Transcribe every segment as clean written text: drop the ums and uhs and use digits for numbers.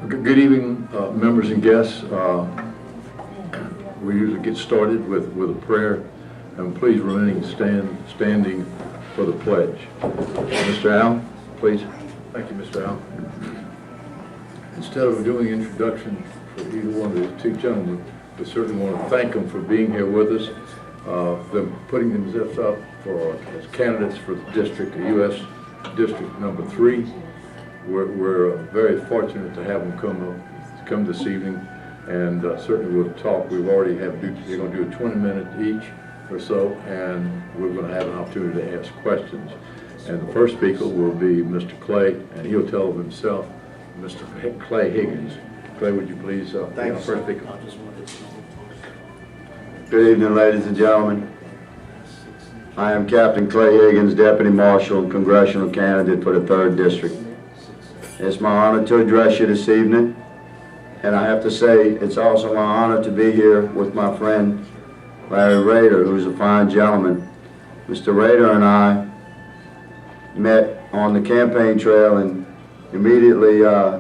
Good evening, members and guests. We usually get started with a prayer, and please remain standing for the pledge. Mr. Al, please. Thank you, Mr. Al. Instead of doing introduction for either one of the two gentlemen, we certainly want to thank them for being here with us, them putting themselves up as candidates for the district, U.S. District number 3. We're very fortunate to have them come this evening, and certainly we'll talk. We've already they're going to do a 20-minute each or so, and we're going to have an opportunity to ask questions. And the first speaker will be Mr. Clay, and he'll tell of himself, Mr. Clay Higgins. Clay, would you please be our first speaker? Good evening, ladies and gentlemen. I am Captain Clay Higgins, Deputy Marshal and Congressional Candidate for the 3rd District. It's my honor to address you this evening, and I have to say it's also my honor to be here with my friend Larry Rader, who's a fine gentleman. Mr. Rader and I met on the campaign trail and immediately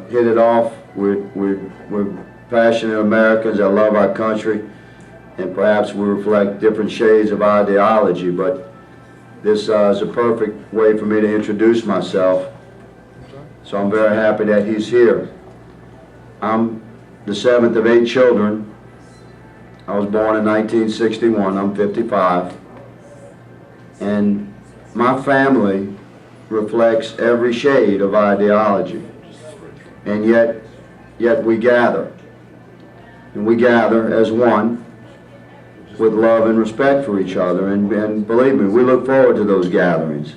hit it off. We're passionate Americans that love our country, and perhaps we reflect different shades of ideology, but this is a perfect way for me to introduce myself. So I'm very happy that he's here. I'm the 7th of 8 children. I was born in 1961. I'm 55. And my family reflects every shade of ideology. And yet we gather. And we gather as one with love and respect for each other. And believe me, we look forward to those gatherings.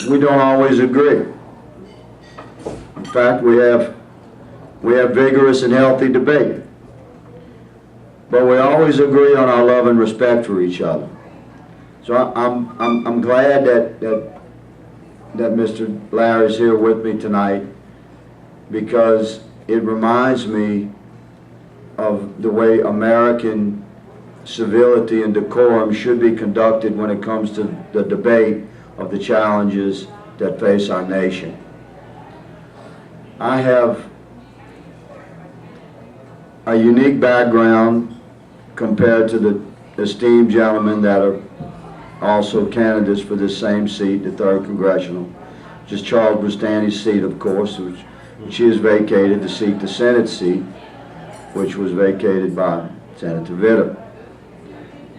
We don't always agree. In fact, we have vigorous and healthy debate. But we always agree on our love and respect for each other. So I'm glad that Mr. Larry's here with me tonight, because it reminds me of the way American civility and decorum should be conducted when it comes to the debate of the challenges that face our nation. I have a unique background compared to the esteemed gentlemen that are also candidates for this same seat, the 3rd Congressional, which is Charles Brustani's seat, of course, which he has vacated to seek the Senate seat, which was vacated by Senator Vitter.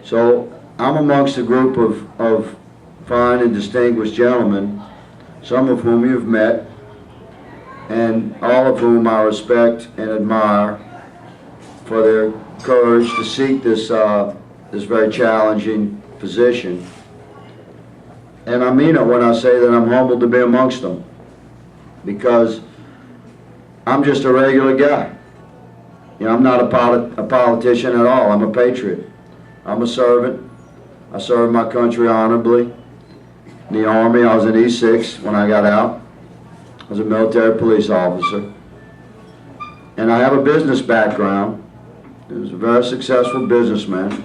So I'm amongst a group of fine and distinguished gentlemen, some of whom you've met, and all of whom I respect and admire for their courage to seek this very challenging position. And I mean it when I say that I'm humbled to be amongst them, because I'm just a regular guy. You know, I'm not a politician at all. I'm a patriot. I'm a servant. I served my country honorably. In the Army, I was an E6 when I got out. I was a military police officer. And I have a business background. I was a very successful businessman.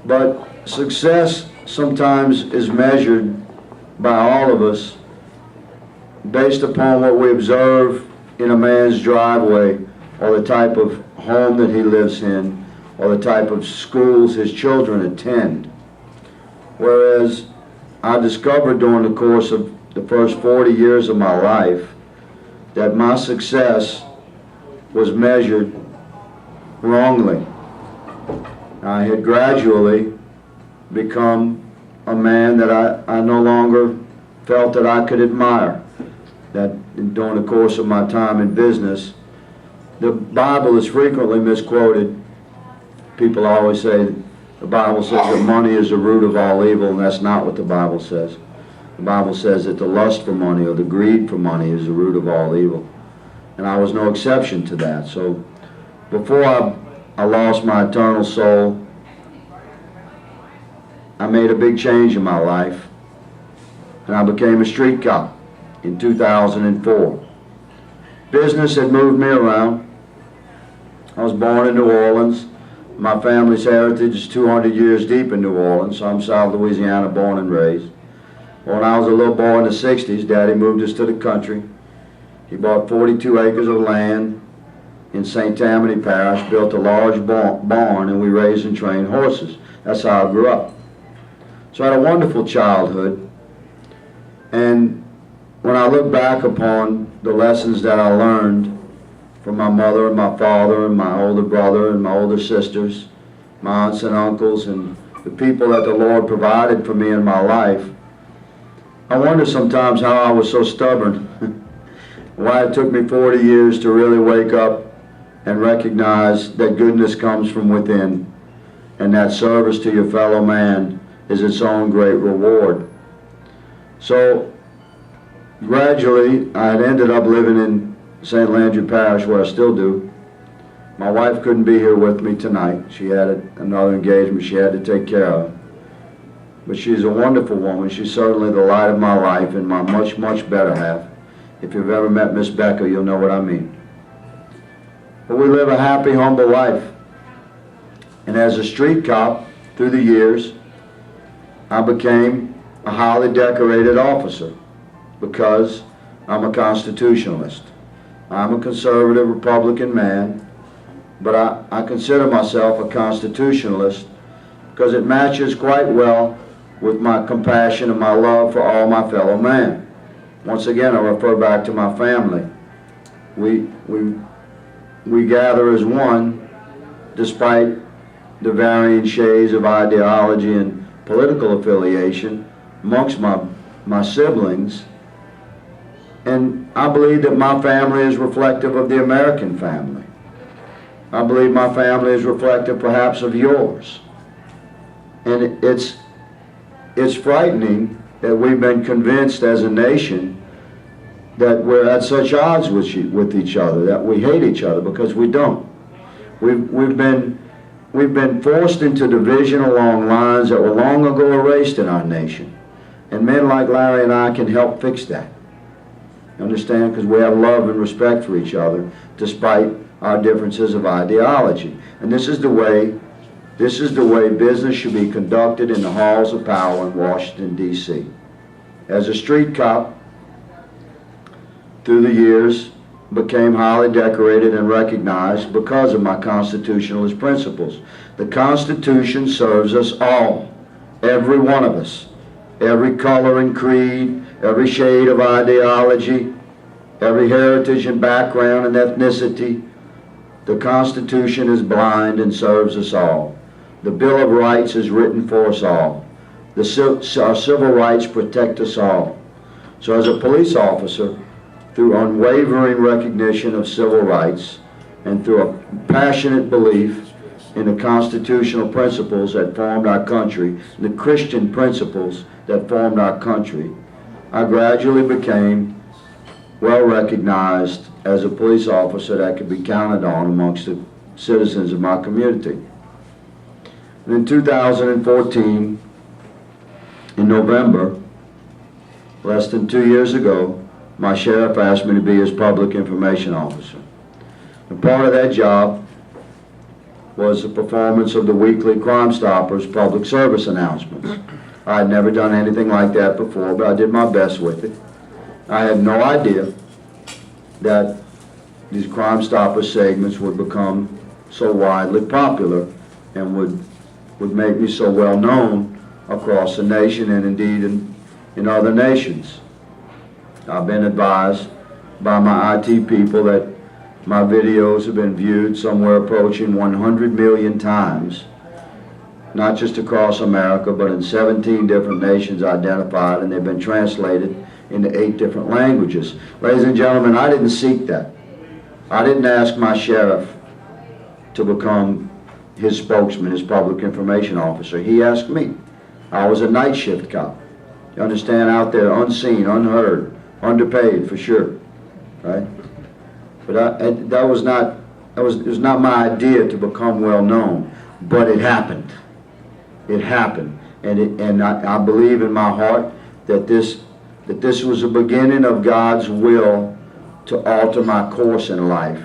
But success sometimes is measured by all of us based upon what we observe in a man's driveway, or the type of home that he lives in, or the type of schools his children attend. Whereas I discovered during the course of the first 40 years of my life that my success was measured wrongly. I had gradually become a man that I no longer felt that I could admire. That during the course of my time in business, the Bible is frequently misquoted. People always say the Bible says that money is the root of all evil, and that's not what the Bible says. The Bible says that the lust for money or the greed for money is the root of all evil. And I was no exception to that. So before I lost my eternal soul, I made a big change in my life, and I became a street cop in 2004. Business had moved me around. I was born in New Orleans. My family's heritage is 200 years deep in New Orleans, so I'm South Louisiana born and raised. When I was a little boy in the 60s, Daddy moved us to the country. He bought 42 acres of land in St. Tammany Parish, built a large barn, and we raised and trained horses. That's how I grew up. So I had a wonderful childhood. And when I look back upon the lessons that I learned from my mother and my father and my older brother and my older sisters, my aunts and uncles, and the people that the Lord provided for me in my life, I wonder sometimes how I was so stubborn. Why it took me 40 years to really wake up and recognize that goodness comes from within, and that service to your fellow man is its own great reward. So gradually I had ended up living in St. Landry Parish, where I still do. My wife couldn't be here with me tonight. She had another engagement she had to take care of. But she's a wonderful woman. She's certainly the light of my life and my much, much better half. If you've ever met Miss Becker, you'll know what I mean. But we live a happy, humble life. And as a street cop, through the years, I became a highly decorated officer because I'm a constitutionalist. I'm a conservative Republican man, but I consider myself a constitutionalist because it matches quite well with my compassion and my love for all my fellow man. Once again, I refer back to my family. We gather as one despite the varying shades of ideology and political affiliation amongst my siblings. And I believe that my family is reflective of the American family. I believe my family is reflective perhaps of yours. And it's frightening that we've been convinced as a nation that we're at such odds with each other, that we hate each other, because we don't. We've been forced into division along lines that were long ago erased in our nation. And men like Larry and I can help fix that. Understand? Because we have love and respect for each other despite our differences of ideology. And this is the way business should be conducted in the halls of power in Washington, D.C. As a street cop, through the years, became highly decorated and recognized because of my constitutionalist principles. The Constitution serves us all, every one of us, every color and creed, every shade of ideology, every heritage and background and ethnicity. The Constitution is blind and serves us all. The Bill of Rights is written for us all. Our civil rights protect us all. So as a police officer, through unwavering recognition of civil rights and through a passionate belief in the constitutional principles that formed our country, the Christian principles that formed our country, I gradually became well recognized as a police officer that could be counted on amongst the citizens of my community. And in 2014, in November, less than 2 years ago, my sheriff asked me to be his public information officer. And part of that job was the performance of the weekly Crime Stoppers public service announcements. I had never done anything like that before, but I did my best with it. I had no idea that these Crime Stoppers segments would become so widely popular and would make me so well known across the nation and indeed in other nations. I've been advised by my IT people that my videos have been viewed somewhere approaching 100 million times, not just across America, but in 17 different nations identified, and they've been translated into 8 different languages. Ladies and gentlemen, I didn't seek that. I didn't ask my sheriff to become his spokesman, his public information officer. He asked me. I was a night shift cop. You understand, out there, unseen, unheard, underpaid for sure, right? But it was not my idea to become well known, but it happened. It happened, and I believe in my heart that this was the beginning of God's will to alter my course in life,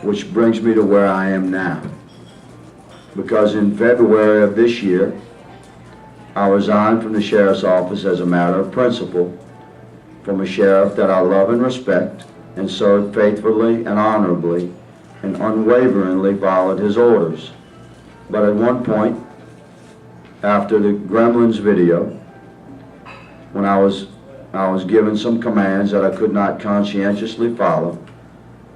which brings me to where I am now. Because in February of this year, I resigned from the sheriff's office as a matter of principle, from a sheriff that I love and respect, and served faithfully and honorably and unwaveringly followed his orders. But at one point, after the Gremlins video, when I was given some commands that I could not conscientiously follow,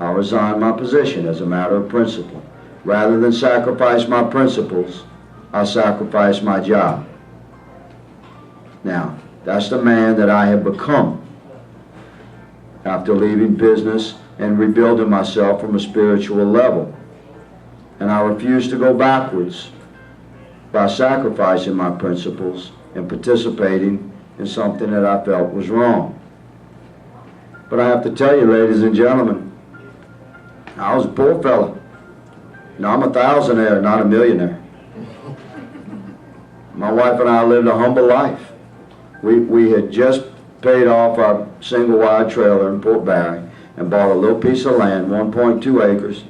I resigned my position as a matter of principle. Rather than sacrifice my principles, I sacrificed my job. Now, that's the man that I have become after leaving business and rebuilding myself from a spiritual level. And I refuse to go backwards by sacrificing my principles and participating in something that I felt was wrong. But I have to tell you, ladies and gentlemen, I was a poor fella. Now, I'm a thousandaire, not a millionaire. My wife and I lived a humble life. We had just paid off our single-wide trailer in Port Barry and bought a little piece of land, 1.2 acres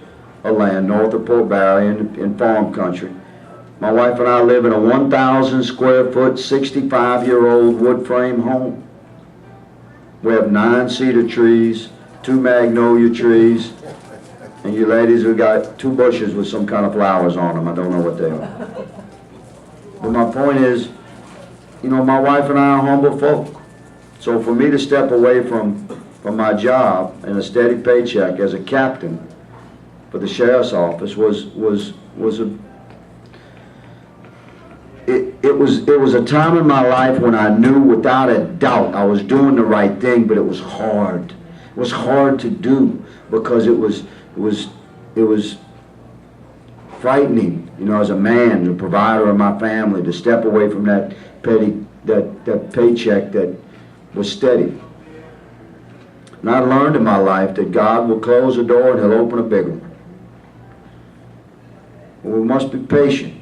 of land north of Port Barry in farm country. My wife and I live in a 1,000 square foot, 65-year-old wood frame home. We have 9 cedar trees, 2 magnolia trees, and you ladies have got 2 bushes with some kind of flowers on them. I don't know what they are. But my point is, you know, my wife and I are humble folk. So for me to step away from my job and a steady paycheck as a captain for the sheriff's office was a time in my life when I knew without a doubt I was doing the right thing, but it was hard. It was hard to do because it was frightening, you know, as a man, the provider of my family, to step away from that paycheck that was steady. And I learned in my life that God will close a door and He'll open a bigger one. We must be patient.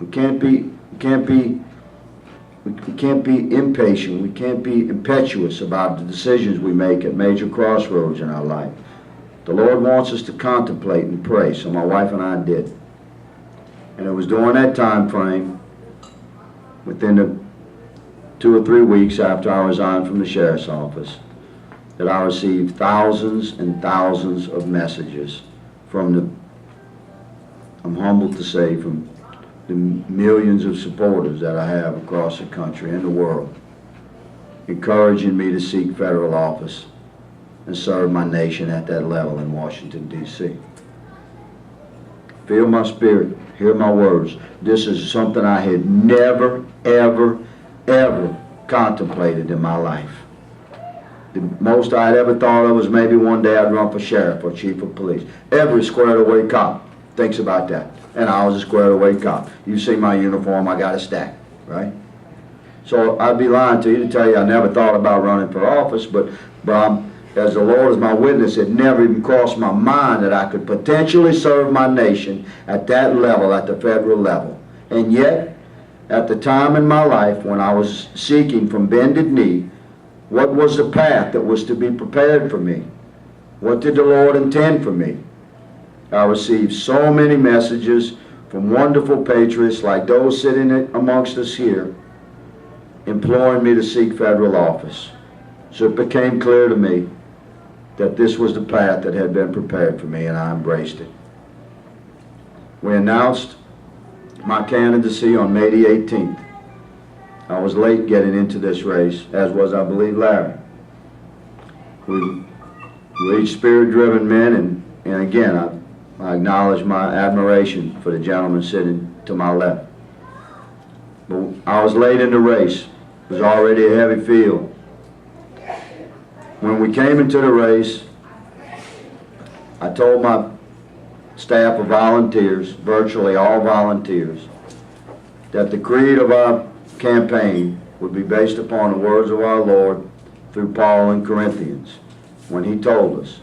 We can't be impatient. We can't be impetuous about the decisions we make at major crossroads in our life. The Lord wants us to contemplate and pray, so my wife and I did. And it was during that time frame, within the 2 or 3 weeks after I resigned from the sheriff's office, that I received thousands and thousands of messages from I'm humbled to say, from the millions of supporters that I have across the country and the world, encouraging me to seek federal office and serve my nation at that level in Washington, D.C. Feel my spirit, hear my words. This is something I had never, ever, ever contemplated in my life. The most I had ever thought of was maybe one day I'd run for sheriff or chief of police. Every squared away cop thinks about that. And I was a squared away cop. You see my uniform, I got a stack, right? So I'd be lying to you to tell you I never thought about running for office, but as the Lord is my witness, it never even crossed my mind that I could potentially serve my nation at that level, at the federal level. And yet, at the time in my life when I was seeking from bended knee, what was the path that was to be prepared for me? What did the Lord intend for me? I received so many messages from wonderful patriots like those sitting amongst us here, imploring me to seek federal office. So it became clear to me that this was the path that had been prepared for me, and I embraced it. We announced my candidacy on May the 18th. I was late getting into this race, as was, I believe, Larry. We're each spirit-driven men, and again, I acknowledge my admiration for the gentleman sitting to my left. But I was late in the race. It was already a heavy field. When we came into the race, I told my staff of volunteers, virtually all volunteers, that the creed of our campaign would be based upon the words of our Lord through Paul in Corinthians, when he told us,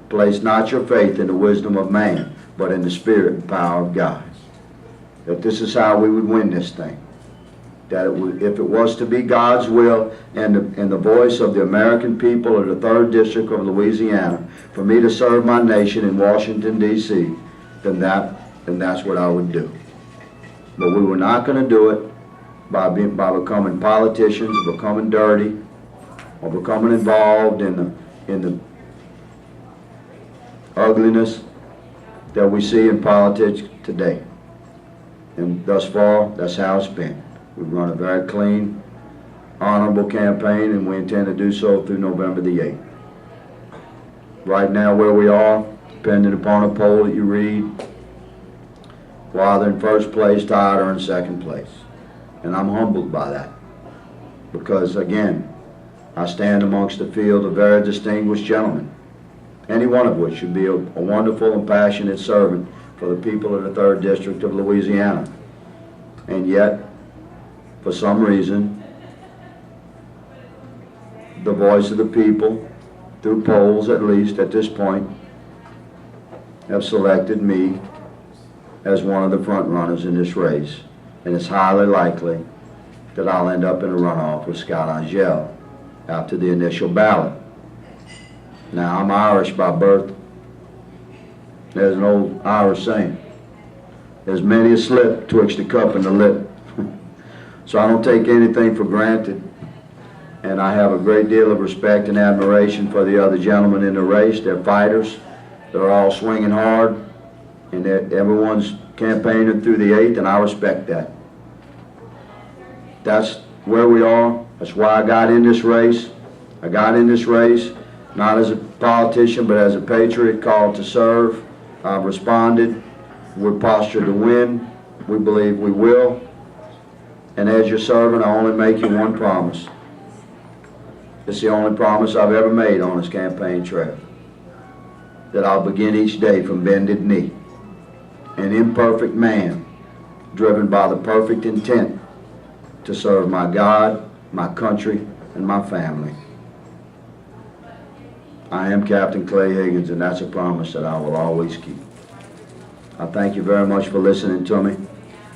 place not your faith in the wisdom of man, but in the spirit and power of God. That this is how we would win this thing. That if it was to be God's will and the voice of the American people of the 3rd District of Louisiana for me to serve my nation in Washington, D.C., then that's what I would do. But we were not going to do it by becoming politicians, or becoming dirty, or becoming involved in ugliness that we see in politics today. And thus far, that's how it's been. We've run a very clean, honorable campaign, and we intend to do so through November the 8th. Right now, where we are, depending upon a poll that you read, we're either in first place, tied, or in second place. And I'm humbled by that. Because, again, I stand amongst a field of very distinguished gentlemen, any one of which should be a wonderful and passionate servant for the people of the 3rd District of Louisiana. And yet, for some reason, the voice of the people, through polls at least at this point, have selected me as one of the front runners in this race. And it's highly likely that I'll end up in a runoff with Scott Angel after the initial ballot. Now, I'm Irish by birth. There's an old Irish saying, there's many a slip twixt the cup and the lip. So I don't take anything for granted, and I have a great deal of respect and admiration for the other gentlemen in the race. They're fighters. They're all swinging hard, and everyone's campaigning through the 8th, and I respect that. That's where we are. That's why I got in this race. I got in this race not as a politician, but as a patriot called to serve. I've responded. We're postured to win. We believe we will. And as your servant, I only make you one promise. It's the only promise I've ever made on this campaign trail. That I'll begin each day from bended knee. An imperfect man, driven by the perfect intent to serve my God, my country, and my family. I am Captain Clay Higgins, and that's a promise that I will always keep. I thank you very much for listening to me,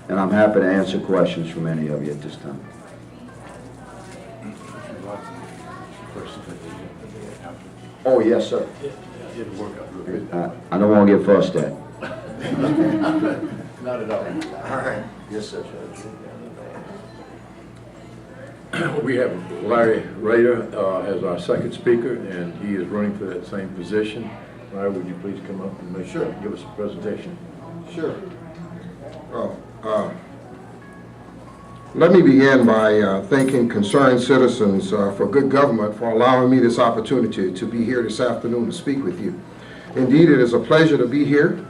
and I'm happy to answer questions from any of you at this time. Oh, yes, sir. I don't want to get fussed at. Not at all. All right. Yes, sir. We have Larry Rader as our second speaker, and he is running for that same position. Larry, would you please come up and give us a presentation? Sure. Let me begin by thanking concerned citizens for good government for allowing me this opportunity to be here this afternoon to speak with you. Indeed, it is a pleasure to be here.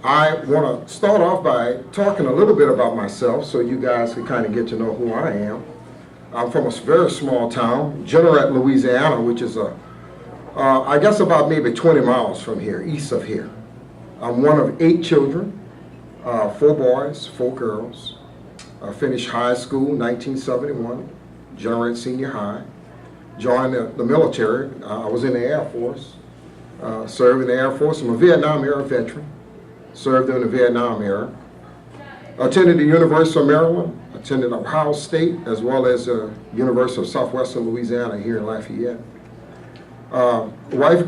I want to start off by talking a little bit about myself so you guys can kind of get to know who I am. I'm from a very small town, Jeanerette, Louisiana, which is I guess about maybe 20 miles from here, east of here. I'm one of 8 children, 4 boys, 4 girls. I finished high school in 1971, Jeanerette Senior High. Joined the military. I was in the Air Force, served in the Air Force. I'm a Vietnam era veteran, served in the Vietnam era. Attended the University of Maryland, attended Ohio State, as well as the University of Southwestern Louisiana here in Lafayette. Wife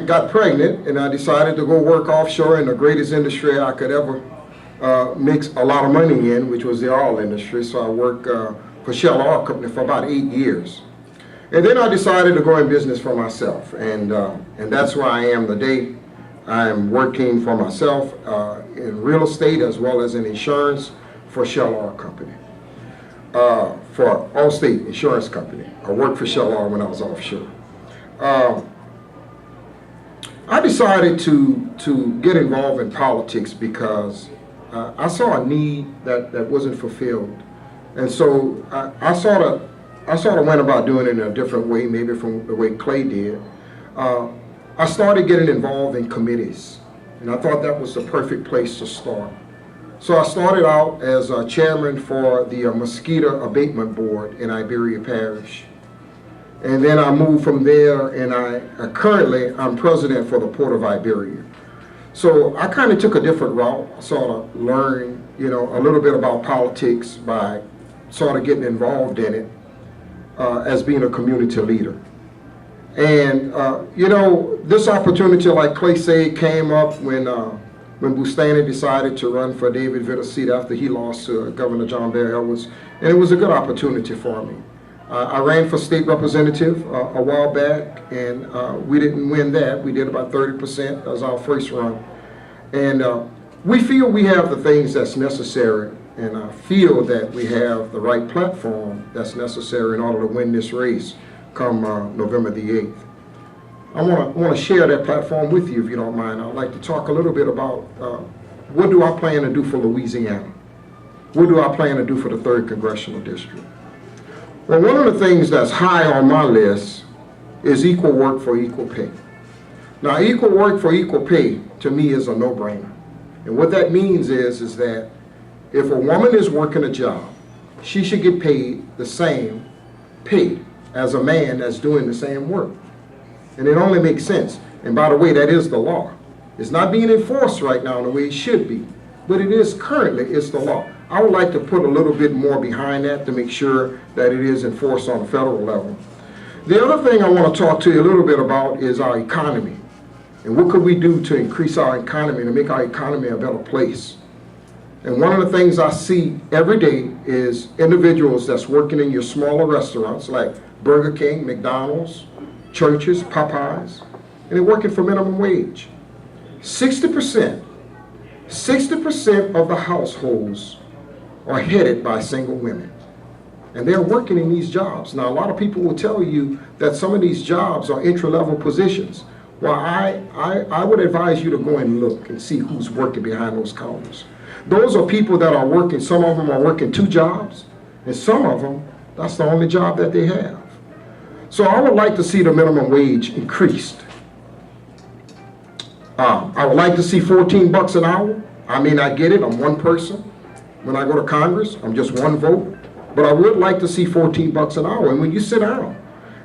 got pregnant, and I decided to go work offshore in the greatest industry I could ever make a lot of money in, which was the oil industry. So I worked for Shell Oil Company for about 8 years. And then I decided to go in business for myself, and that's where I am today. I'm working for myself in real estate as well as in insurance for Shell Oil Company, for Allstate Insurance Company. I worked for Shell Oil when I was offshore. I decided to get involved in politics because I saw a need that wasn't fulfilled, and so I sort of went about doing it in a different way, maybe from the way Clay did. I started getting involved in committees, and I thought that was the perfect place to start. So I started out as a chairman for the Mosquito Abatement Board in Iberia Parish. And then I moved from there, and currently I'm president for the Port of Iberia. So I kind of took a different route. I sort of learned, a little bit about politics by sort of getting involved in it as being a community leader. And, this opportunity, like Clay said, came up when Bustani decided to run for David Vitta's seat after he lost to Governor John Bell Edwards, and it was a good opportunity for me. I ran for state representative a while back, and we didn't win that. We did about 30% as our first run. And we feel we have the things that's necessary, and I feel that we have the right platform that's necessary in order to win this race come November the 8th. I want to share that platform with you, if you don't mind. I'd like to talk a little bit about what do I plan to do for Louisiana? What do I plan to do for the 3rd Congressional District? Well, one of the things that's high on my list is equal work for equal pay. Now, equal work for equal pay, to me, is a no-brainer. And what that means is that if a woman is working a job, she should get paid the same pay as a man that's doing the same work. And it only makes sense. And by the way, that is the law. It's not being enforced right now in the way it should be, but it is currently, it's the law. I would like to put a little bit more behind that to make sure that it is enforced on a federal level. The other thing I want to talk to you a little bit about is our economy. And what could we do to increase our economy, to make our economy a better place? And one of the things I see every day is individuals that's working in your smaller restaurants like Burger King, McDonald's, churches, Popeyes, and they're working for minimum wage. 60% of the households are headed by single women. And they're working in these jobs. Now, a lot of people will tell you that some of these jobs are entry-level positions. Well, I would advise you to go and look and see who's working behind those counters. Those are people that are working, some of them are working 2 jobs, and some of them, that's the only job that they have. So I would like to see the minimum wage increased. I would like to see $14 an hour. I mean, I get it, I'm one person. When I go to Congress, I'm just one vote. But I would like to see $14 an hour. And when you sit down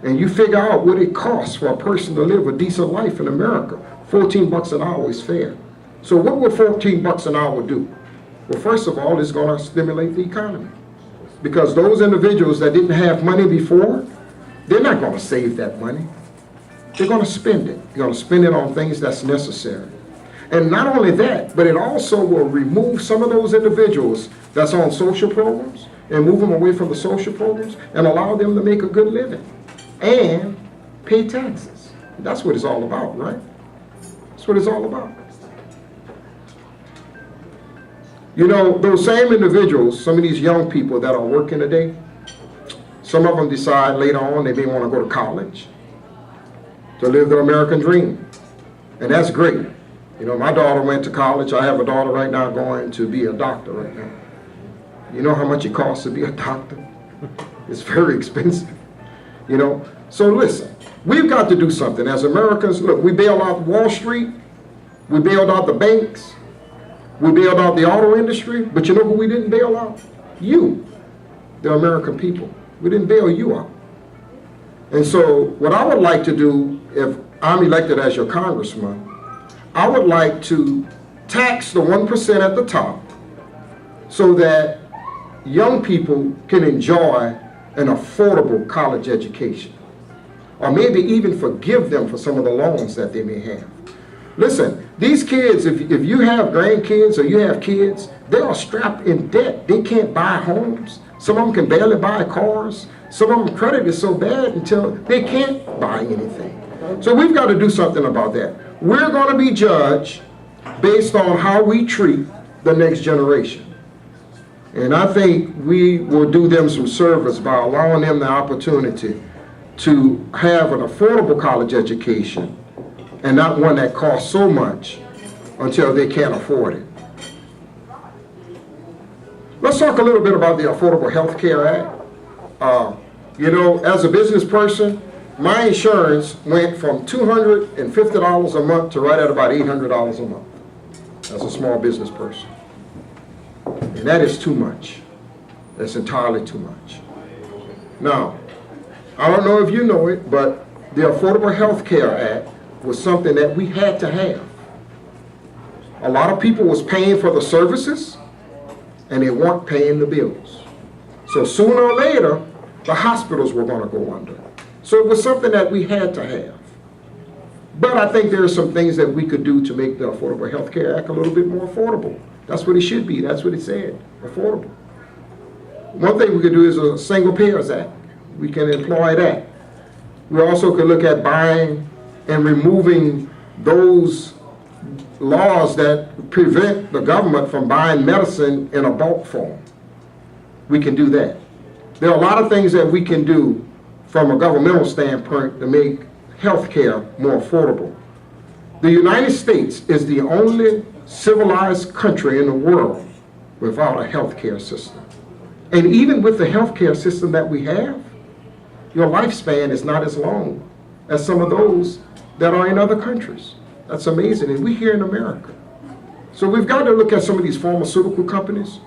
and you figure out what it costs for a person to live a decent life in America, $14 an hour is fair. So what would $14 an hour do? Well, first of all, it's going to stimulate the economy. Because those individuals that didn't have money before, they're not going to save that money. They're going to spend it. They're going to spend it on things that's necessary. And not only that, but it also will remove some of those individuals that's on social programs and move them away from the social programs and allow them to make a good living and pay taxes. That's what it's all about, right? That's what it's all about. You know, those same individuals, some of these young people that are working today, some of them decide later on they may want to go to college to live their American dream. And that's great. You know, my daughter went to college. I have a daughter right now going to be a doctor right now. You know how much it costs to be a doctor? It's very expensive. You know, so listen, we've got to do something. As Americans, look, we bailed out Wall Street. We bailed out the banks. We bailed out the auto industry. But you know who we didn't bail out? You, the American people. We didn't bail you out. And so what I would like to do, if I'm elected as your congressman, I would like to tax the 1% at the top so that young people can enjoy an affordable college education, or maybe even forgive them for some of the loans that they may have. Listen, these kids, if you have grandkids or you have kids, they are strapped in debt. They can't buy homes. Some of them can barely buy cars. Some of them credit is so bad until they can't buy anything. So we've got to do something about that. We're going to be judged based on how we treat the next generation. And I think we will do them some service by allowing them the opportunity to have an affordable college education and not one that costs so much until they can't afford it. Let's talk a little bit about the Affordable Health Care Act. You know, as a business person, my insurance went from $250 a month to right at about $800 a month as a small business person. And that is too much. That's entirely too much. Now, I don't know if you know it, but the Affordable Health Care Act was something that we had to have. A lot of people was paying for the services, and they weren't paying the bills. So sooner or later, the hospitals were going to go under. So it was something that we had to have. But I think there are some things that we could do to make the Affordable Health Care Act a little bit more affordable. That's what it should be. That's what it said, affordable. One thing we could do is a Single Payers Act. We can employ that. We also could look at buying and removing those laws that prevent the government from buying medicine in a bulk form. We can do that. There are a lot of things that we can do from a governmental standpoint to make health care more affordable. The United States is the only civilized country in the world without a health care system. And even with the health care system that we have, your lifespan is not as long as some of those that are in other countries. That's amazing, and we're here in America. So we've got to look at some of these pharmaceutical companies,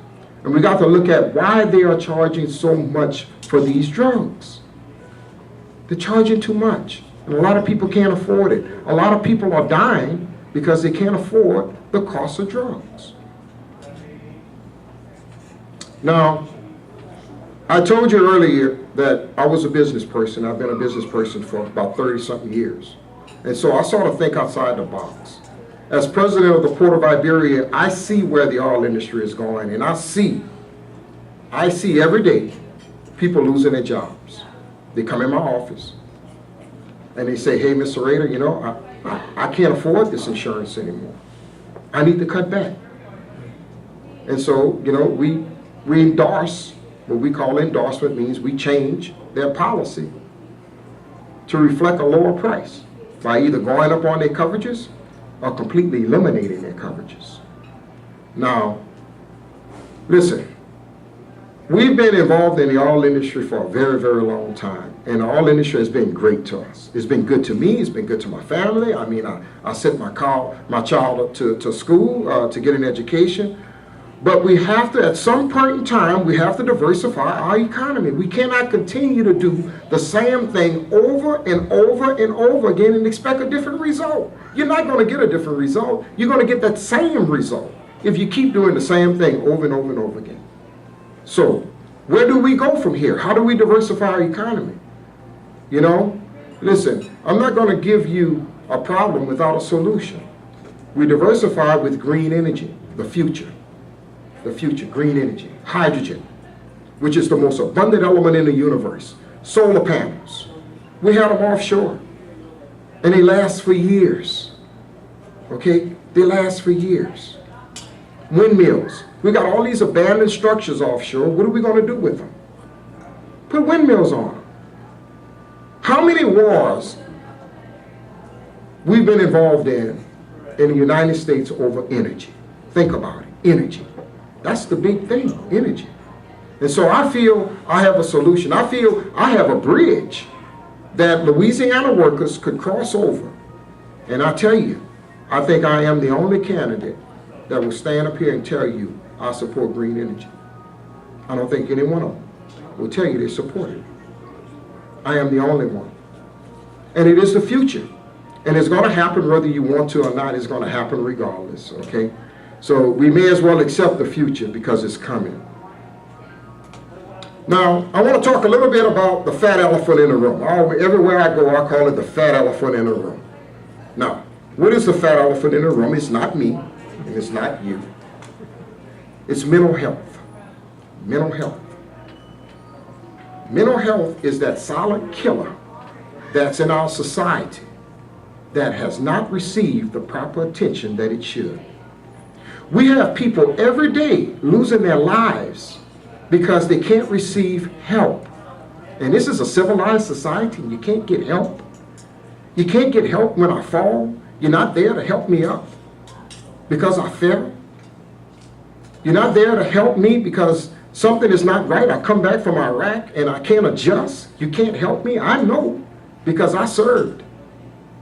and we got to look at why they are charging so much for these drugs. They're charging too much, and a lot of people can't afford it. A lot of people are dying because they can't afford the cost of drugs. Now, I told you earlier that I was a business person. I've been a business person for about 30-something years. And so I sort of think outside the box. As president of the Port of Iberia, I see where the oil industry is going, and I see every day people losing their jobs. They come in my office, and they say, hey, Mr. Rader, you know, I can't afford this insurance anymore. I need to cut back. And so, you know, we endorse. What we call endorsement means we change their policy to reflect a lower price by either going up on their coverages or completely eliminating their coverages. Now, listen, we've been involved in the oil industry for a very, very long time, and the oil industry has been great to us. It's been good to me, it's been good to my family. I mean, I sent my child up to school to get an education. But we have to, at some point in time, we have to diversify our economy. We cannot continue to do the same thing over and over and over again and expect a different result. You're not going to get a different result. You're going to get that same result if you keep doing the same thing over and over and over again. So, where do we go from here? How do we diversify our economy? You know, listen, I'm not going to give you a problem without a solution. We diversify with green energy, the future. The future, green energy, hydrogen, which is the most abundant element in the universe, solar panels. We have them offshore, and they last for years, okay? They last for years. Windmills. We got all these abandoned structures offshore. What are we going to do with them? Put windmills on them. How many wars we've been involved in the United States over energy? Think about it, energy. That's the big thing, energy. And so I feel I have a solution. I feel I have a bridge that Louisiana workers could cross over. And I tell you, I think I am the only candidate that will stand up here and tell you I support green energy. I don't think any one of them will tell you they support it. I am the only one. And it is the future. And it's going to happen whether you want to or not. It's going to happen regardless, okay? So we may as well accept the future because it's coming. Now, I want to talk a little bit about the fat elephant in the room. Everywhere I go, I call it the fat elephant in the room. Now, what is the fat elephant in the room? It's not me, and it's not you. It's mental health. Mental health. Mental health is that silent killer that's in our society that has not received the proper attention that it should. We have people every day losing their lives because they can't receive help. And this is a civilized society, and you can't get help. You can't get help when I fall. You're not there to help me up because I fell. You're not there to help me because something is not right. I come back from Iraq and I can't adjust. You can't help me. I know because I served.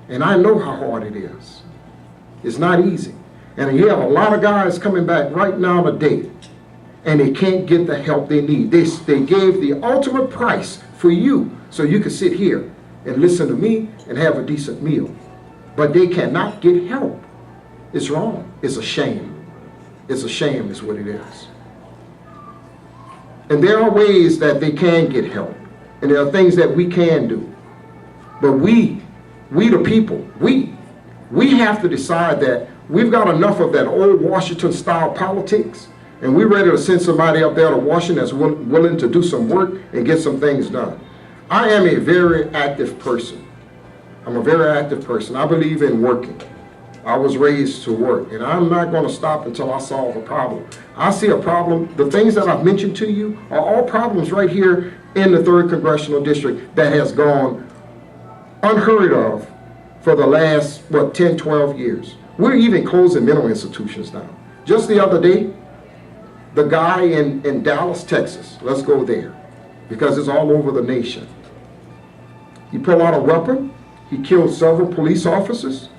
And I know how hard it is. It's not easy. And you have a lot of guys coming back right now today, and they can't get the help they need. They gave the ultimate price for you so you could sit here and listen to me and have a decent meal. But they cannot get help. It's wrong. It's a shame. It's a shame is what it is. And there are ways that they can get help. And there are things that we can do. But we the people, we have to decide that we've got enough of that old Washington-style politics, and we're ready to send somebody up there to Washington that's willing to do some work and get some things done. I am a very active person. I'm a very active person. I believe in working. I was raised to work, and I'm not going to stop until I solve a problem. I see a problem. The things that I've mentioned to you are all problems right here in the 3rd Congressional District that has gone unheard of for the last, 10, 12 years. We're even closing mental institutions now. Just the other day, the guy in Dallas, Texas, let's go there, because it's all over the nation. He pulled out a weapon. He killed several police officers.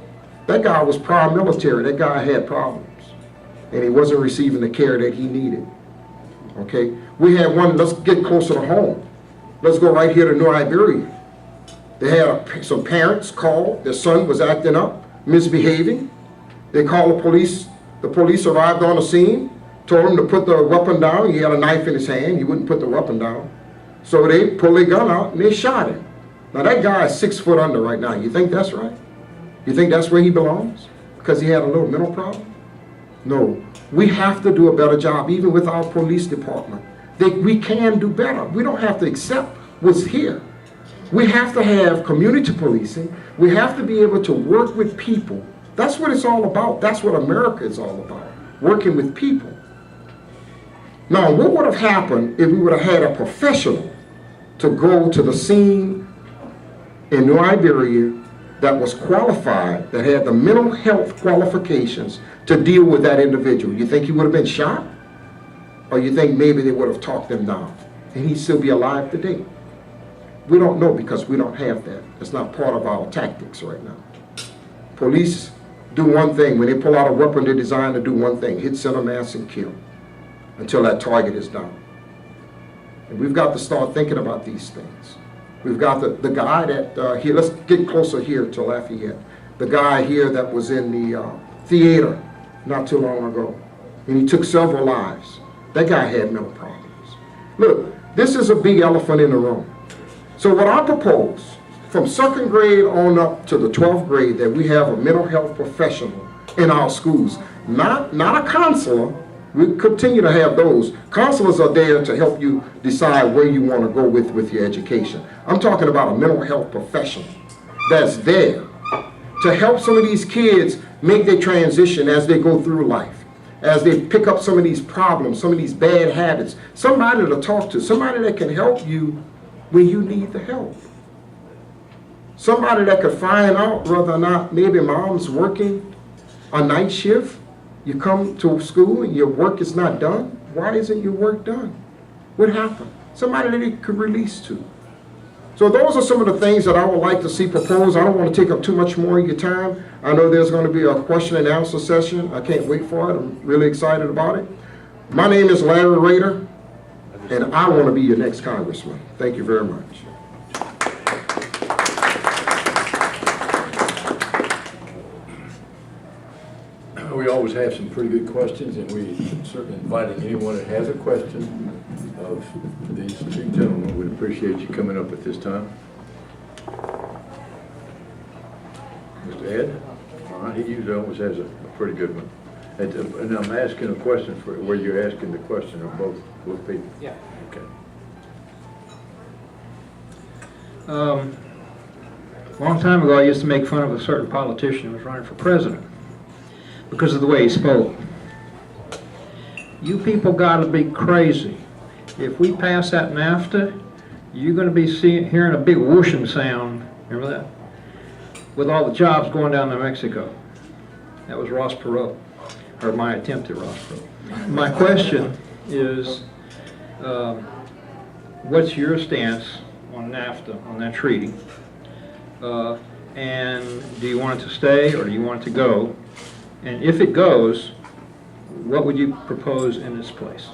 That guy was prior military. That guy had problems, and he wasn't receiving the care that he needed. Okay? We had one, let's get closer to home. Let's go right here to New Iberia. They had some parents called. Their son was acting up, misbehaving. They called the police. The police arrived on the scene, told him to put the weapon down. He had a knife in his hand. He wouldn't put the weapon down. So they pulled their gun out and they shot him. Now that guy is 6 foot under right now. You think that's right? You think that's where he belongs? Because he had a little mental problem? No. We have to do a better job, even with our police department. We can do better. We don't have to accept what's here. We have to have community policing. We have to be able to work with people. That's what it's all about. That's what America is all about, working with people. Now, what would have happened if we would have had a professional to go to the scene in New Iberia that was qualified, that had the mental health qualifications to deal with that individual? You think he would have been shot? Or you think maybe they would have talked him down and he'd still be alive today? We don't know, because we don't have that. It's not part of our tactics right now. Police do one thing. When they pull out a weapon, they're designed to do one thing: hit center mass and kill until that target is down. And we've got to start thinking about these things. We've got the guy that, here, let's get closer here to Lafayette. The guy here that was in the theater not too long ago, and he took several lives. That guy had mental problems. Look, this is a big elephant in the room. So what I propose, from 2nd grade on up to the 12th grade, that we have a mental health professional in our schools. Not a counselor. We continue to have those. Counselors are there to help you decide where you want to go with your education. I'm talking about a mental health professional that's there to help some of these kids make their transition as they go through life, as they pick up some of these problems, some of these bad habits. Somebody to talk to, somebody that can help you when you need the help. Somebody that could find out whether or not maybe mom's working a night shift. You come to school and your work is not done. Why isn't your work done? What happened? Somebody that you could release to. So those are some of the things that I would like to see proposed. I don't want to take up too much more of your time. I know there's going to be a question and answer session. I can't wait for it. I'm really excited about it. My name is Larry Rader, and I want to be your next congressman. Thank you very much. We always have some pretty good questions, and we certainly inviting anyone that has a question of these two gentlemen. We'd appreciate you coming up at this time. Mr. Ed? All right, he usually always has a pretty good one. And I'm asking a question for where you're asking the question of both people. Yeah. Okay. A long time ago, I used to make fun of a certain politician who was running for president because of the way he spoke. You people got to be crazy. If we pass that NAFTA, you're going to be hearing a big whooshing sound. Remember that? With all the jobs going down to Mexico. That was Ross Perot, or my attempt at Ross Perot. My question is, what's your stance on NAFTA, on that treaty? And do you want it to stay or do you want it to go? And if it goes, what would you propose in its place?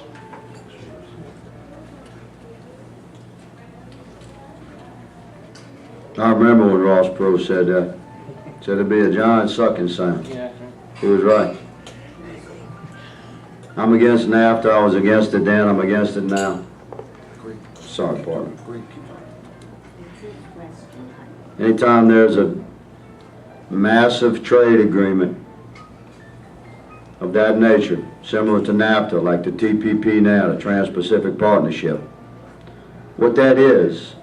I remember when Ross Perot said that. Said it'd be a giant sucking sound. Yeah. He was right. I'm against NAFTA. I was against it then. I'm against it now. Sorry, partner. Anytime there's a massive trade agreement of that nature, similar to NAFTA, like the TPP now, the Trans-Pacific Partnership, what that is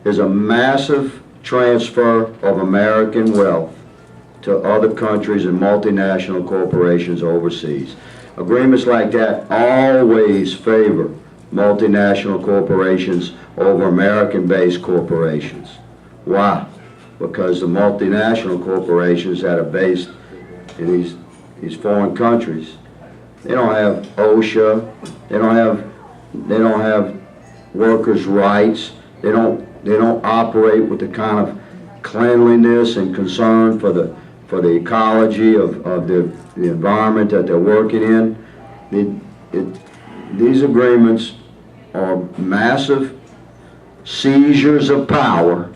is a massive transfer of American wealth to other countries and multinational corporations overseas. Agreements like that always favor multinational corporations over American-based corporations. Why? Because the multinational corporations that are based in these foreign countries, they don't have OSHA, they don't have workers' rights, they don't operate with the kind of cleanliness and concern for the ecology of the environment that they're working in. These agreements are massive seizures of power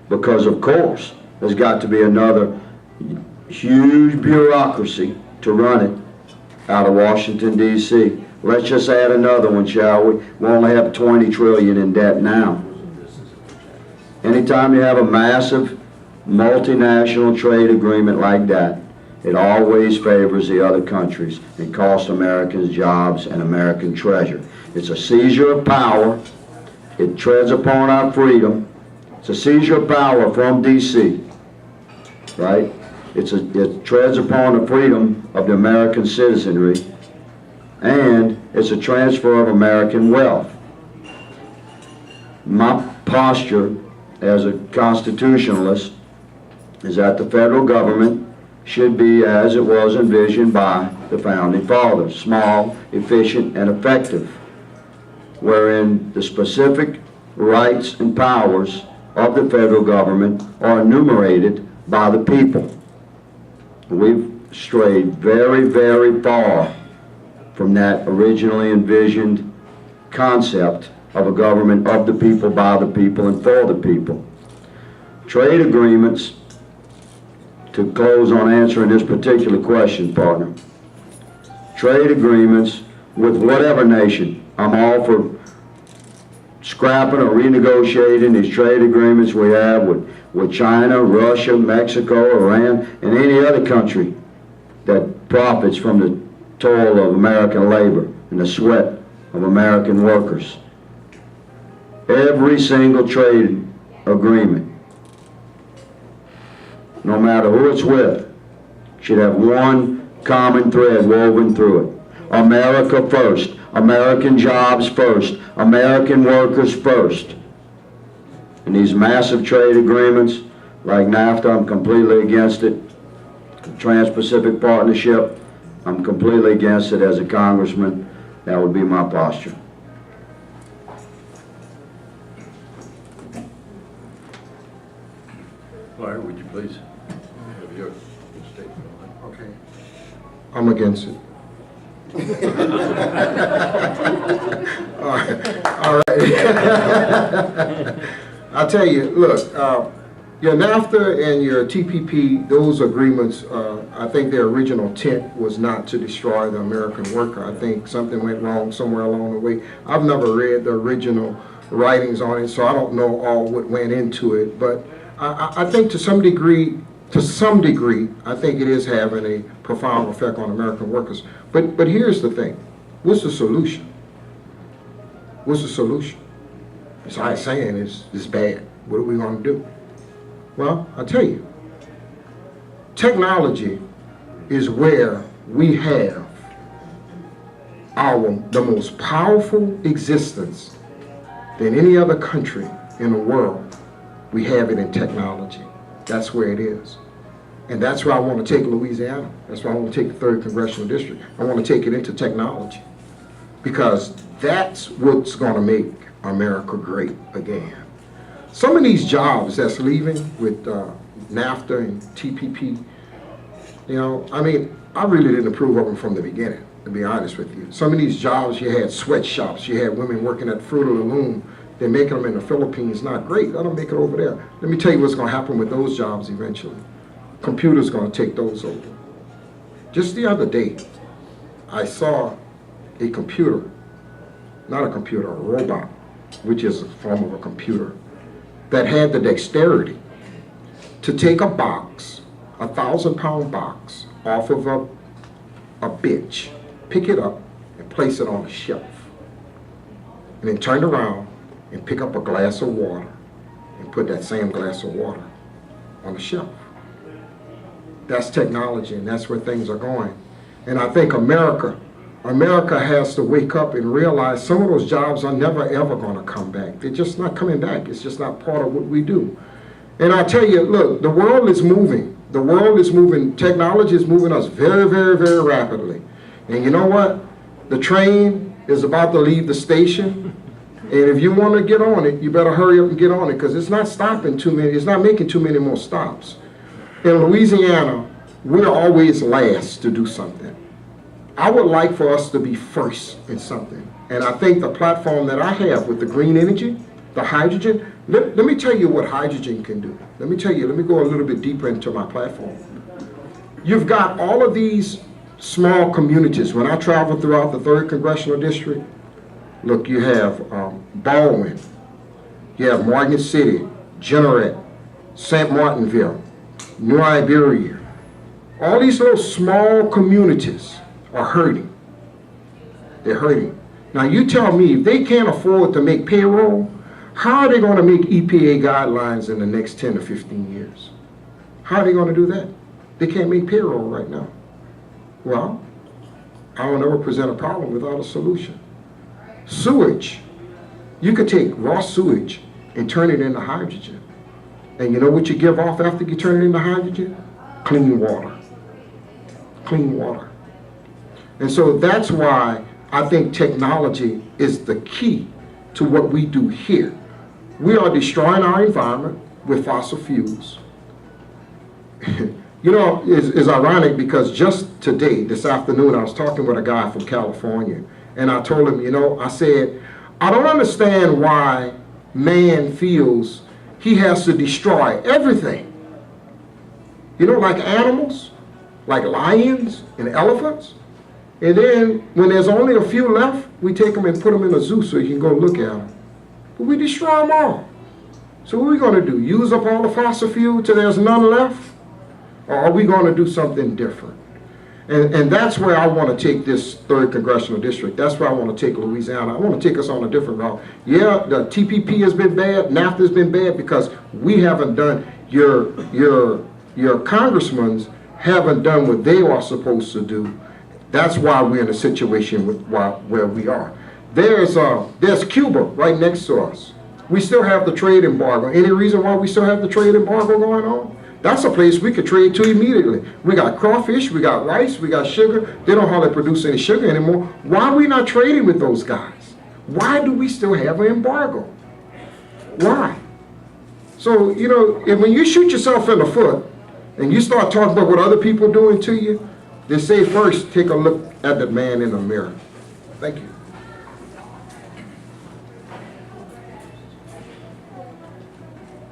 because, of course, there's got to be another huge bureaucracy to run it out of Washington, D.C. Let's just add another one, shall we? We only have 20 trillion in debt now. Anytime you have a massive multinational trade agreement like that, it always favors the other countries and costs Americans jobs and American treasure. It's a seizure of power. It treads upon our freedom. It's a seizure of power from D.C., right? It treads upon the freedom of the American citizenry, and it's a transfer of American wealth. My posture as a constitutionalist is that the federal government should be as it was envisioned by the Founding Fathers, small, efficient, and effective, wherein the specific rights and powers of the federal government are enumerated by the people. We've strayed very, very far from that originally envisioned concept of a government of the people, by the people, and for the people. Trade agreements, to close on answering this particular question, partner, trade agreements with whatever nation, I'm all for scrapping or renegotiating these trade agreements we have with China, Russia, Mexico, Iran, and any other country that profits from the toil of American labor and the sweat of American workers. Every single trade agreement, no matter who it's with, should have one common thread woven through it. America first, American jobs first, American workers first. And these massive trade agreements, like NAFTA, I'm completely against it. Trans-Pacific Partnership, I'm completely against it as a congressman. That would be my posture. Larry, would you please have your statement on that? Okay. I'm against it. All right. I'll tell you, look, your NAFTA and your TPP, those agreements, I think their original intent was not to destroy the American worker. I think something went wrong somewhere along the way. I've never read the original writings on it, so I don't know all what went into it. But I think to some degree, I think it is having a profound effect on American workers. But here's the thing. What's the solution? What's the solution? It's like saying it's bad. What are we going to do? Well, I'll tell you. Technology is where we have the most powerful existence than any other country in the world. We have it in technology. That's where it is. And that's where I want to take Louisiana. That's where I want to take the 3rd Congressional District. I want to take it into technology. Because that's what's going to make America great again. Some of these jobs that's leaving with NAFTA and TPP, you know, I mean, I really didn't approve of them from the beginning, to be honest with you. Some of these jobs, you had sweatshops, you had women working at Fruit of the Loom. They're making them in the Philippines, not great. Let them make it over there. Let me tell you what's going to happen with those jobs eventually. Computers going to take those over. Just the other day, I saw a computer, not a computer, a robot, which is a form of a computer, that had the dexterity to take a box, a 1,000-pound box, off of a bench, pick it up, and place it on a shelf. And then turn around and pick up a glass of water put that same glass of water on the shelf. That's technology, and that's where things are going. And I think America has to wake up and realize some of those jobs are never ever going to come back. They're just not coming back. It's just not part of what we do. And I tell you, look, the world is moving. The world is moving. Technology is moving us very, very, very rapidly. And you know what? The train is about to leave the station. And if you want to get on it, you better hurry up and get on it, because it's not stopping too many. It's not making too many more stops. In Louisiana, we're always last to do something. I would like for us to be first in something. And I think the platform that I have with the green energy, the hydrogen, let me tell you what hydrogen can do. Let me go a little bit deeper into my platform. You've got all of these small communities. When I travel throughout the 3rd Congressional District, look, you have Baldwin, you have Morgan City, Jeanerette, St. Martinville, New Iberia. All these little small communities are hurting. They're hurting. Now you tell me, if they can't afford to make payroll, how are they going to make EPA guidelines in the next 10 to 15 years? How are they going to do that? They can't make payroll right now. Well, I don't ever present a problem without a solution. Sewage. You could take raw sewage and turn it into hydrogen. And you know what you give off after you turn it into hydrogen? Clean water. Clean water. And so that's why I think technology is the key to what we do here. We are destroying our environment with fossil fuels. You know, it's ironic, because just today, this afternoon, I was talking with a guy from California, and I told him, you know, I said, I don't understand why man feels he has to destroy everything. You know, like animals, like lions and elephants. And then when there's only a few left, we take them and put them in a zoo so you can go look at them. But we destroy them all. So what are we going to do? Use up all the fossil fuel till there's none left? Or are we going to do something different? And that's where I want to take this 3rd Congressional District. That's where I want to take Louisiana. I want to take us on a different route. Yeah, the TPP has been bad, NAFTA has been bad, because we haven't done, your congressmen haven't done what they are supposed to do. That's why we're in a situation where we are. There's Cuba right next to us. We still have the trade embargo. Any reason why we still have the trade embargo going on? That's a place we could trade to immediately. We got crawfish, we got rice, we got sugar. They don't hardly produce any sugar anymore. Why are we not trading with those guys? Why do we still have an embargo? Why? So, you know, when you shoot yourself in the foot and you start talking about what other people are doing to you, they say first, take a look at the man in the mirror. Thank you.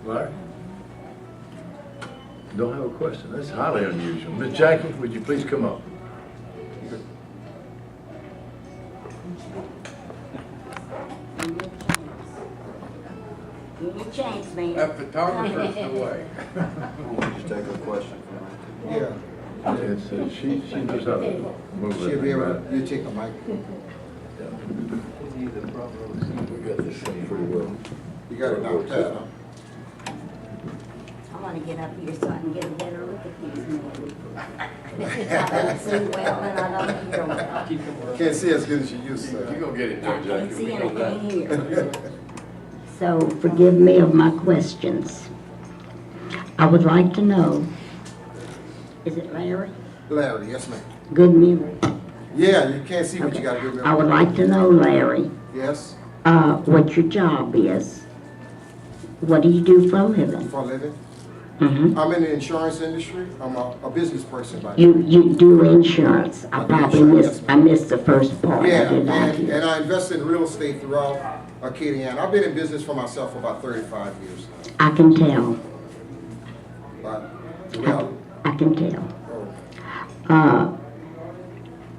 Larry? Don't have a question. That's highly unusual. Ms. Jackie, would you please come up? Give me a chance, man. That photographer's away. Just take a question from Yeah. She knows how to move She'll it. be able to, you take the mic. We got this thing pretty well. You got it down pat, huh? I want to get up here so I can get a better look at these men. I don't see well and I don't hear well. Can't see as good as you used to. You're gonna get it, I Joe can't Jackie. see We know that. anything here. So forgive me of my questions. I would like to know, is it Larry? Larry, yes ma'am. Good memory. Yeah, you can't see, but you Okay. got a good memory. I would like to know, Larry, Yes, what your job is. What do you do for a living? for a living. Mm-hmm. I'm in the insurance industry. I'm a business person by You do insurance. I I do probably insurance, missed, yes, I missed the first part. Yeah, I did not and hear. I invest in real estate throughout Acadiana. I've been in business for myself for about 35 years now. I can tell. But, well, I can tell. oh,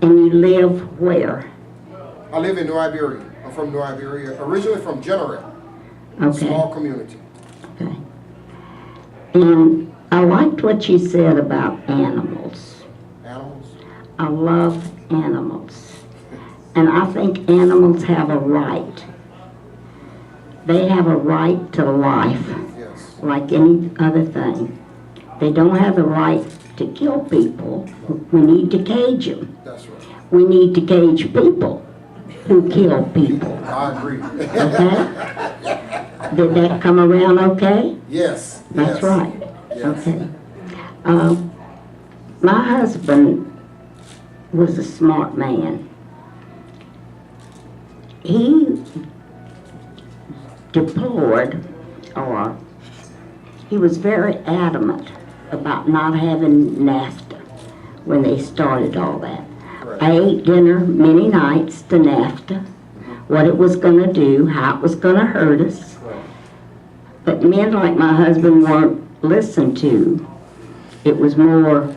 And you live where? I live in New Iberia. I'm from New Iberia, originally from Jeanerette, Okay. small community. Okay. And I liked what you said about animals. Animals. I love animals. And I think animals have a right. They have a right to life. Yes. like any other thing. They don't have the right to kill people. We need to cage them. That's right. We need to cage people who kill people. I agree. Okay? Did that come around okay? Yes. That's yes. right. Yes. Okay. My husband was a smart man. He deplored, or he was very adamant about not having NAFTA when they started all that. Right. I ate dinner many nights to NAFTA, what it was going to do, how it was going to hurt us. Right. But men like my husband weren't listened to. It was more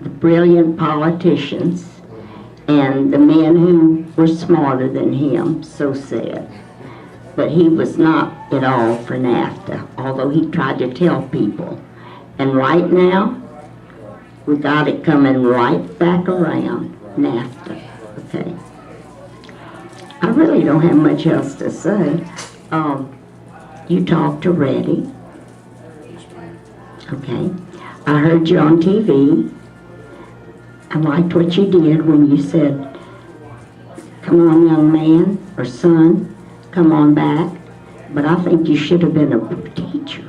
the brilliant politicians and the men who were smarter than him, so said. But he was not at all for NAFTA, although he tried to tell people. And right now, we got it coming right back around, NAFTA, okay? I really don't have much else to say. You talked to Reddy. Okay. I heard you on TV. I liked what you did when you said, come on, young man or son, come on back. But I think you should have been a teacher.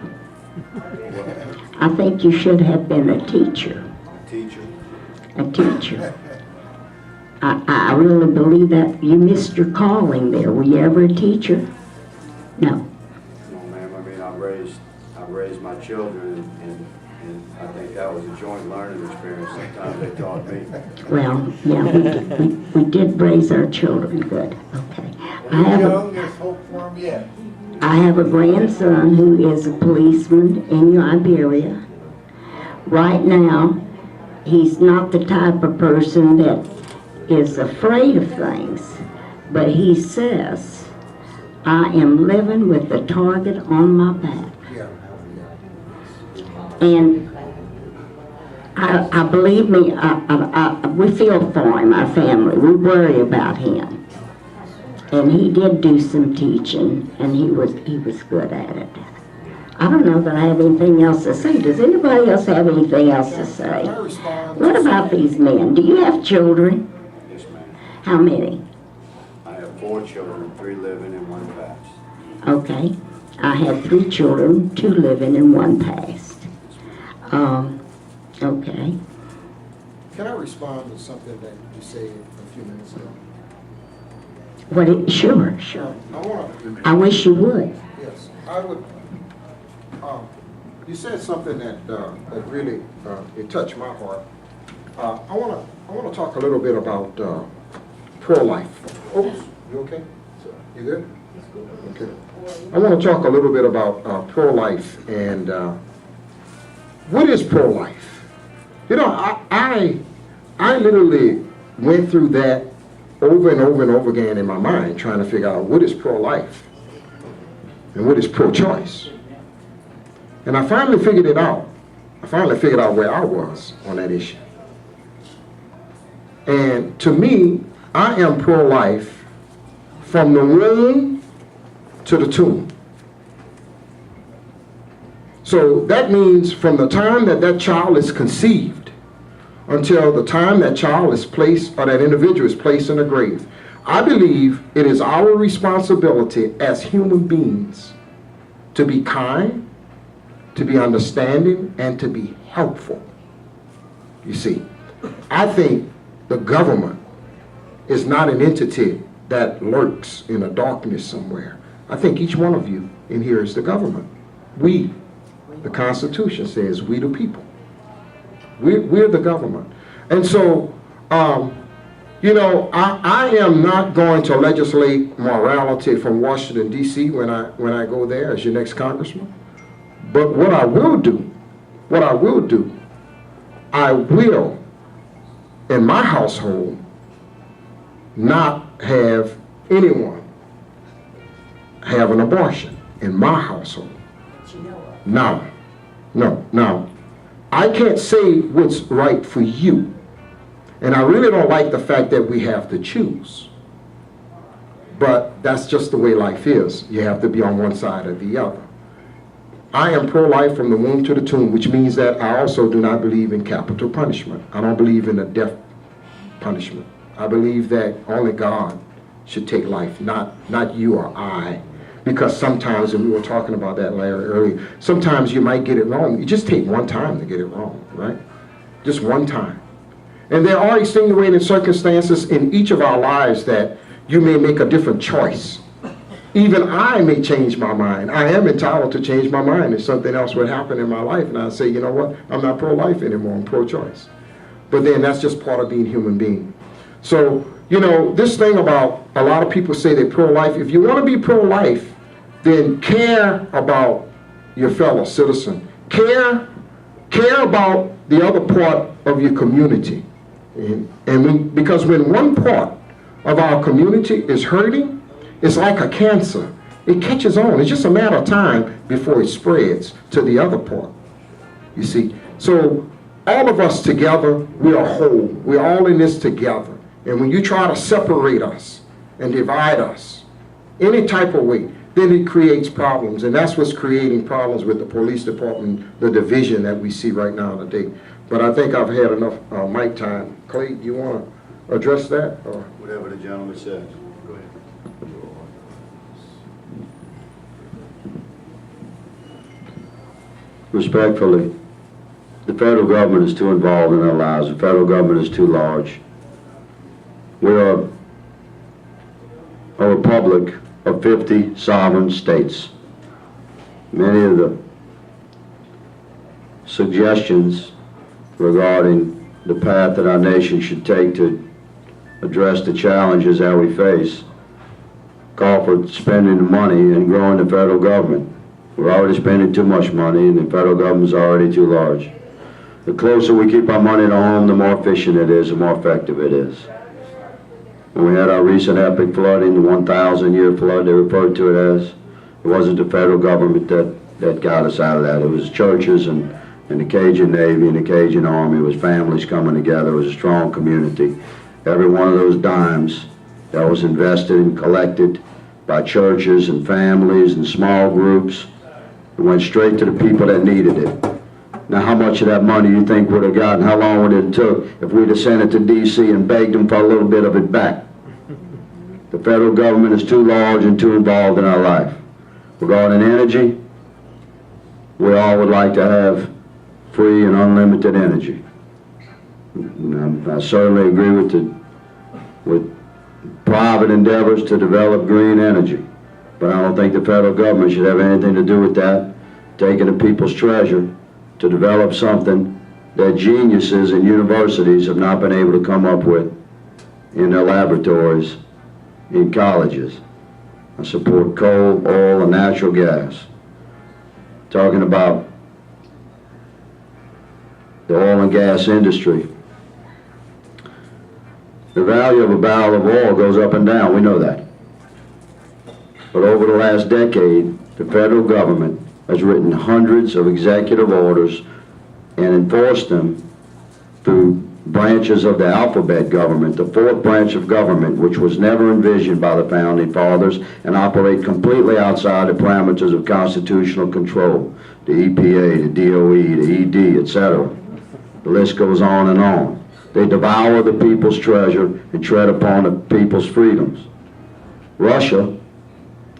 I think you should have been a teacher. A teacher. I really believe that you missed your calling there. Were you ever a teacher? No. No, ma'am, I mean, I raised my children, and I think that was a joint learning experience. Sometimes they taught me. Well, yeah, we did raise our children good. Okay. There's hope for him yet. I have a grandson who is a policeman in Liberia. Right now, he's not the type of person that is afraid of things, but he says, I am living with the target on my back. Yeah. And I believe me, we feel for him, our family. We worry about him. And he did do some teaching, and he was good at it. I don't know that I have anything else to say. Does anybody else have anything else to say? Can I respond? What about these men? Do you have children? Yes, ma'am. How many? I have 4 children, 3 living and 1 passed. Okay. I have 3 children, 2 living and 1 passed. Okay. Can I respond to something that you said a few minutes ago? Sure. I want to. I wish you would. Yes, I would. You said something that really it touched my heart. I want to talk a little bit about pro-life. Oops, you okay? You good? Okay. I want to talk a little bit about pro-life and what is pro-life. You know, I literally went through that over and over and over again in my mind, trying to figure out what is pro-life and what is pro-choice. And I finally figured it out. I finally figured out where I was on that issue. And to me, I am pro-life from the womb to the tomb. So that means from the time that that child is conceived until the time that child is placed, or that individual is placed in the grave. I believe it is our responsibility as human beings to be kind, to be understanding, and to be helpful. You see, I think the government is not an entity that lurks in a darkness somewhere. I think each one of you in here is the government. We, the Constitution says, we the people. We're the government. And so, you know, I am not going to legislate morality from Washington, D.C. when I go there as your next congressman. But what I will do, I will, in my household, not have anyone have an abortion in my household. No. Now, I can't say what's right for you. And I really don't like the fact that we have to choose. But that's just the way life is. You have to be on one side or the other. I am pro-life from the womb to the tomb, which means that I also do not believe in capital punishment. I don't believe in a death punishment. I believe that only God should take life, not you or I. Because sometimes, and we were talking about that, Larry, earlier, sometimes you might get it wrong. You just take one time to get it wrong, right? Just one time. And there are extenuating circumstances in each of our lives that you may make a different choice. Even I may change my mind. I am entitled to change my mind if something else would happen in my life, and I say, you know what, I'm not pro-life anymore, I'm pro-choice. But then that's just part of being human being. So, you know, this thing about a lot of people say they're pro-life, if you want to be pro-life, then care about your fellow citizen. Care about the other part of your community. Because when one part of our community is hurting, it's like a cancer. It catches on. It's just a matter of time before it spreads to the other part. You see? So all of us together, we are whole. We're all in this together. And when you try to separate us and divide us any type of way, then it creates problems. And that's what's creating problems with the police department, the division that we see right now today. But I think I've had enough mic time. Clay, do you want to address that? Or? Whatever the gentleman says. Go ahead. Respectfully, the federal government is too involved in our lives. The federal government is too large. We are a republic of 50 sovereign states. Many of the suggestions regarding the path that our nation should take to address the challenges that we face call for spending the money and growing the federal government. We're already spending too much money, and the federal government's already too large. The closer we keep our money to home, the more efficient it is, the more effective it is. When we had our recent epic flooding, the 1,000-year flood they referred to it as, it wasn't the federal government that got us out of that. It was churches and the Cajun Navy and the Cajun Army. It was families coming together. It was a strong community. Every one of those dimes that was invested and collected by churches and families and small groups, it went straight to the people that needed it. Now, how much of that money you think would have gotten? How long would it took if we'd have sent it to D.C. and begged them for a little bit of it back? The federal government is too large and too involved in our life. Regarding energy, we all would like to have free and unlimited energy. I certainly agree with private endeavors to develop green energy, but I don't think the federal government should have anything to do with that, taking the people's treasure to develop something that geniuses and universities have not been able to come up with in their laboratories in colleges. I support coal, oil, and natural gas. Talking about the oil and gas industry. The value of a barrel of oil goes up and down, we know that. But over the last decade, the federal government has written hundreds of executive orders and enforced them through branches of the alphabet government, the fourth branch of government, which was never envisioned by the founding fathers and operate completely outside the parameters of constitutional control. The EPA, the DOE, the ED, etc. The list goes on and on. They devour the people's treasure and tread upon the people's freedoms. Russia,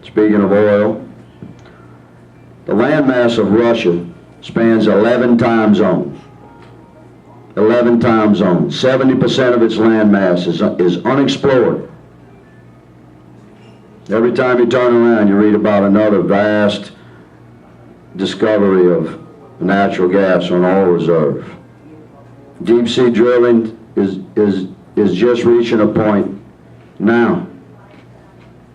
speaking of oil, the landmass of Russia spans 11 time zones. 11 time zones. 70% of its landmass is unexplored. Every time you turn around, you read about another vast discovery of natural gas or an oil reserve. Deep sea drilling is just reaching a point now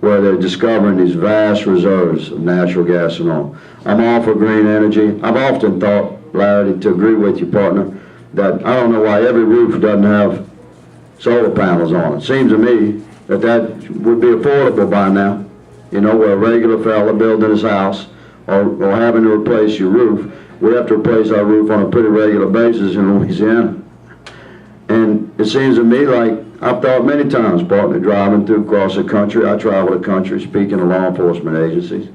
where they're discovering these vast reserves of natural gas and oil. I'm all for green energy. I've often thought, Larry, to agree with you, partner, that I don't know why every roof doesn't have solar panels on it. Seems to me that would be affordable by now. You know, where a regular fella building his house or having to replace your roof, we have to replace our roof on a pretty regular basis in Louisiana. And it seems to me like I've thought many times, partner, driving across the country. I travel the country speaking to law enforcement agencies.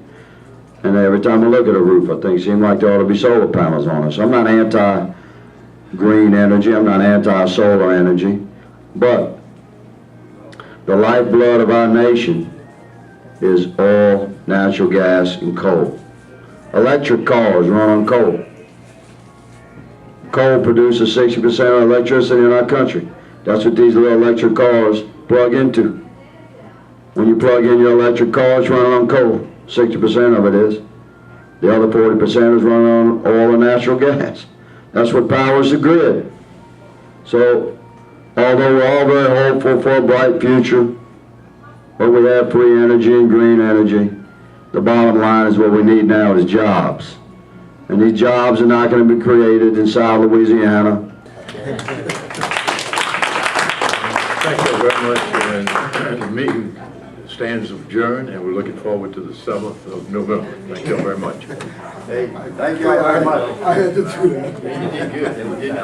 And every time I look at a roof, I think it seems like there ought to be solar panels on it. So I'm not anti-green energy, I'm not anti-solar energy, but the lifeblood of our nation is oil, natural gas, and coal. Electric cars run on coal. Coal produces 60% of electricity in our country. That's what these little electric cars plug into. When you plug in your electric car, it's running on coal. 60% of it is. The other 40% is running on oil and natural gas. That's what powers the grid. So, although we're all very hopeful for a bright future, but we have free energy and green energy, the bottom line is what we need now is jobs. And these jobs are not going to be created in South Louisiana. Thank you very much, and the meeting stands adjourned, and we're looking forward to the 7th of November. Thank you very much. Hey, thank you all very much. I had to do that. You did good.